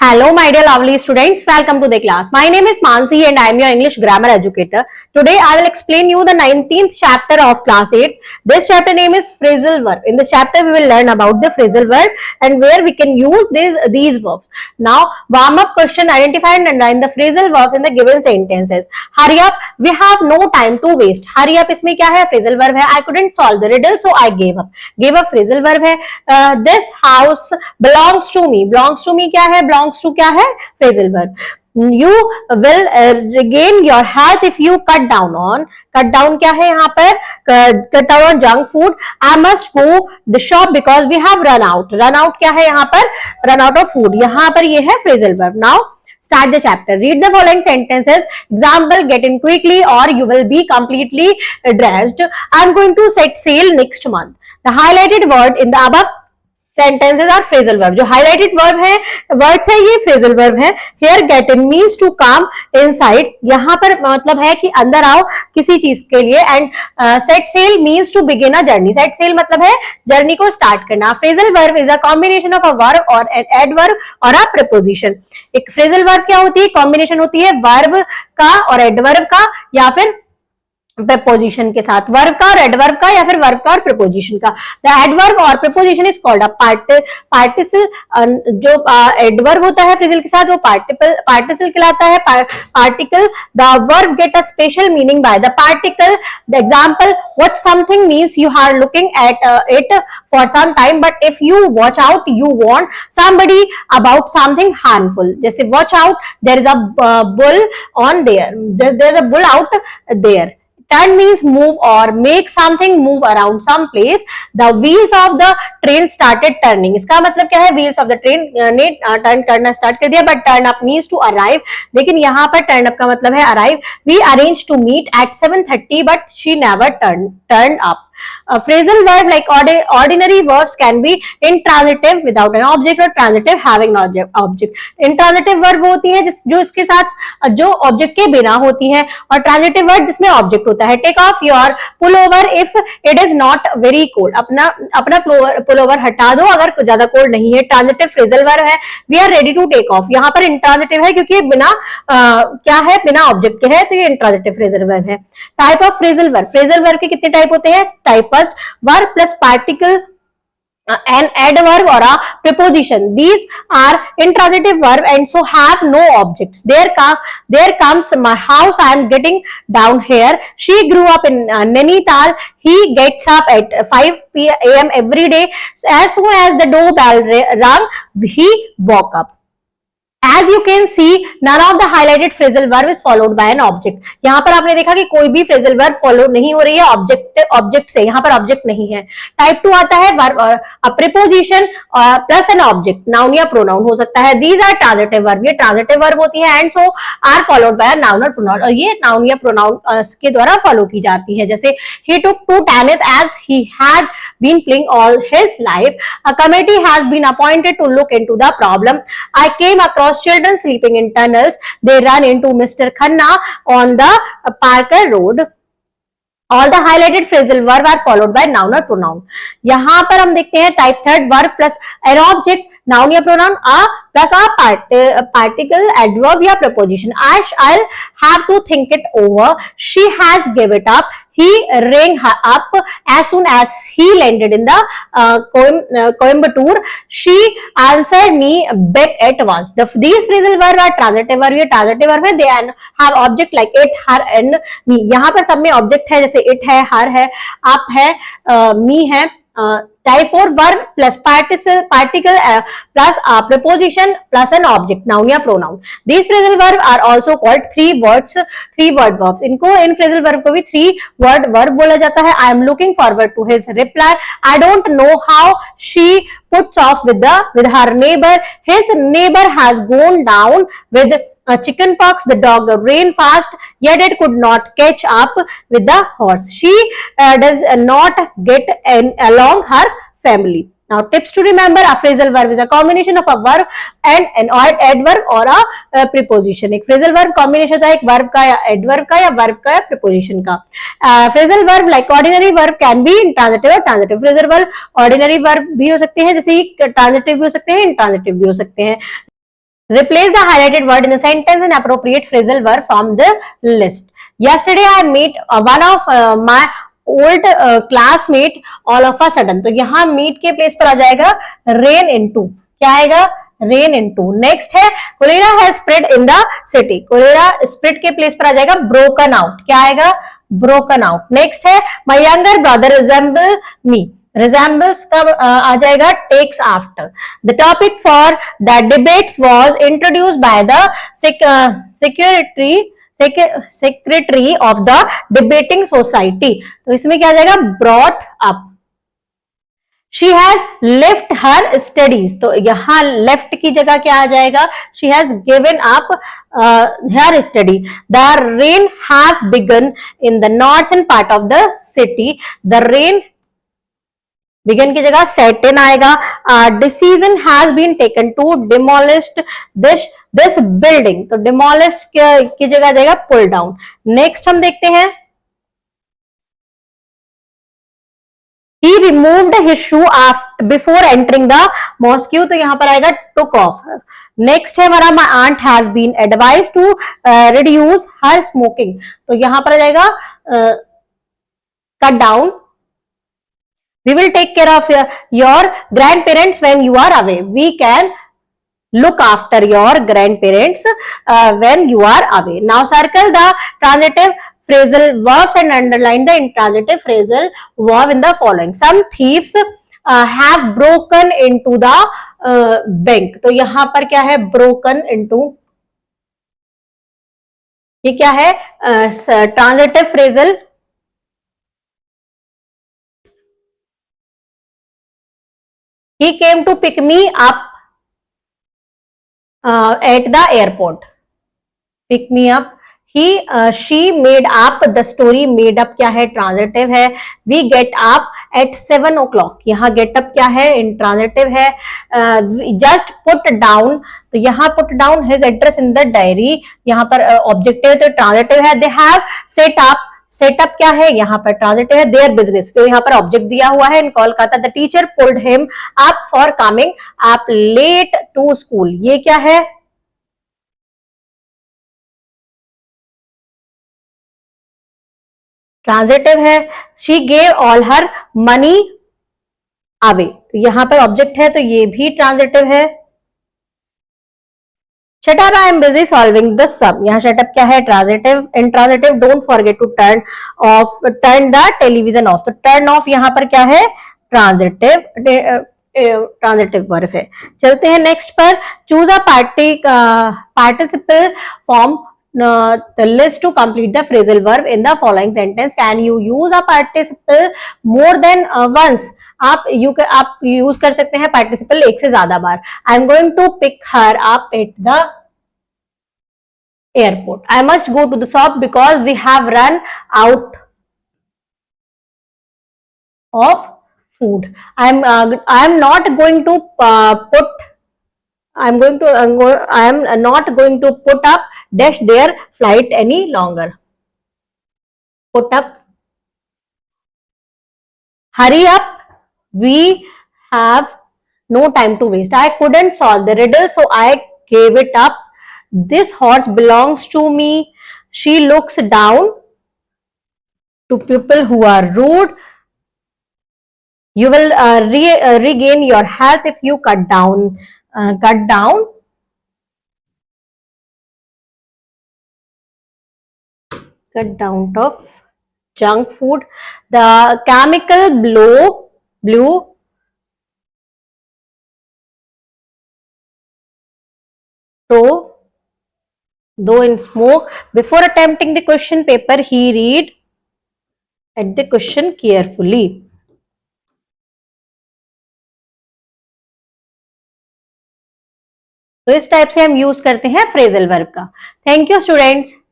Hello, my dear lovely students. Welcome to the class. My name is Mansi and I am your English grammar educator. Today, I will explain you the 19th chapter of class 8. This chapter name is phrasal verb. In this chapter, we will learn about the phrasal verb and where we can use these verbs. Now, warm up question: identify and underline the phrasal verbs in the given sentences. Hurry up. We have no time to waste. Hurry up इसमें क्या है? phrasal verb है. I couldn't solve the riddle, so I gave up. Gave up phrasal verb है. This house belongs to me. Belongs to me क्या है? Belongs to क्या है? phrasal verb. You will regain your health if you cut down on. Cut down क्या है यहाँ पर? Cut down on junk food. I must go the shop because we have run out. Run out क्या है यहाँ पर? Run out of food. यहाँ पर ये है phrasal verb. Now start the chapter. Read the following sentences. Example: get in quickly or you will be completely dressed. I am going to set sail next month. The highlighted word in the above sentences are phrasal verb. जो highlighted verb है, words है, ये phrasal verb है. Here get in means to come inside. यहाँ पर मतलब है कि अंदर आओ किसी चीज के लिए. And set sail means to begin a journey. Set sail मतलब है जर्नी को स्टार्ट करना. Phrasal verb is a combination of a verb or an adverb or a preposition. एक phrasal verb क्या होती है? कॉम्बिनेशन होती है verb का और adverb का या फिर preposition के साथ. वर्ब का और एडवर्ब का या फिर वर्ब का और preposition का. द एडवर्ब और preposition इज कॉल्ड अ पार्टिसिल. जो एडवर्ब होता है फ्रेजल के साथ वो पार्टिसिल कहलाता है. Particle. The verb get a special meaning by the particle. The example: what something means you are looking at it for some time but if you watch out you warn somebody about something harmful. जैसे watch out, there is a bull on there is a bull out there. Turn means move or make something move around some place. The wheels of the train started turning. इसका मतलब क्या है? wheels of the train ने turn करना start कर दिया. But turn up means to arrive. लेकिन यहाँ पर turn up का मतलब है arrive. We arranged to meet at 7:30 but she never turned up. Phrasal verb like ordinary verbs can be intransitive without an object or transitive having an object. Intransitive verb वो होती है जो इसके साथ जो ऑब्जेक्ट के बिना होती है और transitive verb जिसमें ऑब्जेक्ट होता है. Take off your pullover if it is not very cold. अपना pullover हटा दो अगर ज्यादा कोल्ड नहीं है. Transitive phrasal verb है. We are ready to take off. यहाँ पर intransitive है क्योंकि बिना क्या है? बिना ऑब्जेक्ट के है, तो ये intransitive phrasal verb है. Type of phrasal verb. Phrasal verb के कितने टाइप होते हैं? Type first, verb plus particle, an adverb or a preposition. These are intransitive verb and so have no objects. There comes my house. I am getting down here. She grew up in Nainital. He gets up at 5 a.m. every day. As soon as the doorbell rang, he woke up. As you can see, none of the highlighted phrasal verb is followed by an object. यहाँ पर आपने देखा कि कोई भी phrasal verb follow नहीं हो रही है object से. यहाँ पर object नहीं है. Type 2 आता है verb और a preposition plus an object. Noun या pronoun हो सकता है. These are transitive verb. ये transitive verb होती है and so are followed by a noun or pronoun. और ये noun या pronoun के द्वारा follow की जाती है. जैसे he took to tennis as he had been playing all his life. A committee has been appointed to look into the problem. I came across children sleeping in tunnels. They ran into Mr. Khanna on the Parker Road. All the highlighted phrasal verb are followed by noun or pronoun. यहाँ पर हम देखते हैं type third, verb plus an object, noun या pronoun, a plus a particle, adverb या preposition. I'll have to think it over. She has give it up. He rang her up as soon as he landed in the Coimbatore. She answered me back at once. These phrasal verb are transitive verb. ये transitive verb है. They have object like it, her and me. यहाँ पर सब में object है, जैसे it है, her है, up है, me है. Type 4 verb plus particle plus a preposition plus an object, noun या pronoun. These phrasal verb are also called three word verbs. इनको इन phrasal verb को भी three word verb बोला जाता है. I am looking forward to his reply. I don't know how she puts off with her neighbor. His neighbor has gone down with chicken pox. The dog ran fast, yet it could not catch up with the horse. She does not get along her family. Now, tips to remember: a phrasal verb is a combination of a verb and an adverb or a preposition. एक phrasal verb combination होता है एक verb का या adverb का या verb का या preposition का. Phrasal verb like ordinary verb can be intransitive or transitive. Phrasal verb ordinary verb भी हो सकते हैं, जैसे transitive भी हो सकते हैं, intransitive भी हो सकते हैं. Replace the highlighted word in the sentence and appropriate phrasal verb from the list. Yesterday I met one of my old classmate all of a sudden. तो यहाँ meet के place पर आ जाएगा rain into. क्या आएगा? rain into. Next है cholera has spread in the city. cholera spread के place पर आ जाएगा broken out. क्या आएगा? broken out. Next है my younger brother resemble me. resembles का आ जाएगा takes after. The topic for the debates was introduced by the secretary of the debating society. तो इसमें क्या आ जाएगा brought up. She has left her studies. तो यहाँ left की जगह क्या आ जाएगा? She has given up her study. The rain have begun in the northern part of the city. The rain begin की जगह set in आएगा. Decision has been taken to demolish this building. तो demolish की जगह आ जाएगा pull down. Next हम देखते हैं. He removed his shoe before entering the mosque. तो यहाँ पर आएगा took off. Next है हमारा my aunt has been advised to reduce her smoking. तो यहाँ पर आ जाएगा cut down. We will take care of your grandparents when you are away. We can look after your grandparents when you are away. Now circle the transitive phrasal verbs and underline the intransitive phrasal verb in the following. Some thieves have broken into the bank. तो यहाँ पर क्या है? broken into. ये क्या है? transitive phrasal. He came to pick me up at the airport. Pick me up. She made up the story. Made up क्या है? transitive है. We get up at 7 o'clock. यहाँ get up क्या है? intransitive है. Just put down. तो यहाँ put down his address in the diary. यहाँ पर objective तो transitive है. They have set up. Setup क्या है? यहाँ पर ट्रांजिटिव है. Their business. तो यहाँ पर ऑब्जेक्ट दिया हुआ है in Kolkata. The teacher pulled him up for coming up late to school. ये क्या है? ट्रांजिटिव है. She gave all her money away. तो यहाँ पर ऑब्जेक्ट है तो ये भी ट्रांजिटिव है. Shut up, I am busy solving the sum. यहाँ shut up क्या है? transitive. Intransitive, don't forget to turn the television off. तो turn off यहाँ पर क्या है? transitive. ट्रांजिटिव वर्ब है. चलते हैं नेक्स्ट पर. Choose a participle form the list to complete the phrasal verb in the following sentence. Can you use a participle more than once? आप यूज कर सकते हैं पार्टिसिपल एक से ज्यादा बार. I am going to pick her up at the airport. I must go to the shop because we have run out of food. I am not going to put up dash their flight any longer. Put up. Hurry up. We have no time to waste. I couldn't solve the riddle, so I gave it up. This horse belongs to me. She looks down to people who are rude. You will regain your health if you cut down of junk food. The chemical blew though in smoke. Before attempting the question paper, he read at the question carefully. तो इस type से हम use करते हैं phrasal verb का. Thank you students.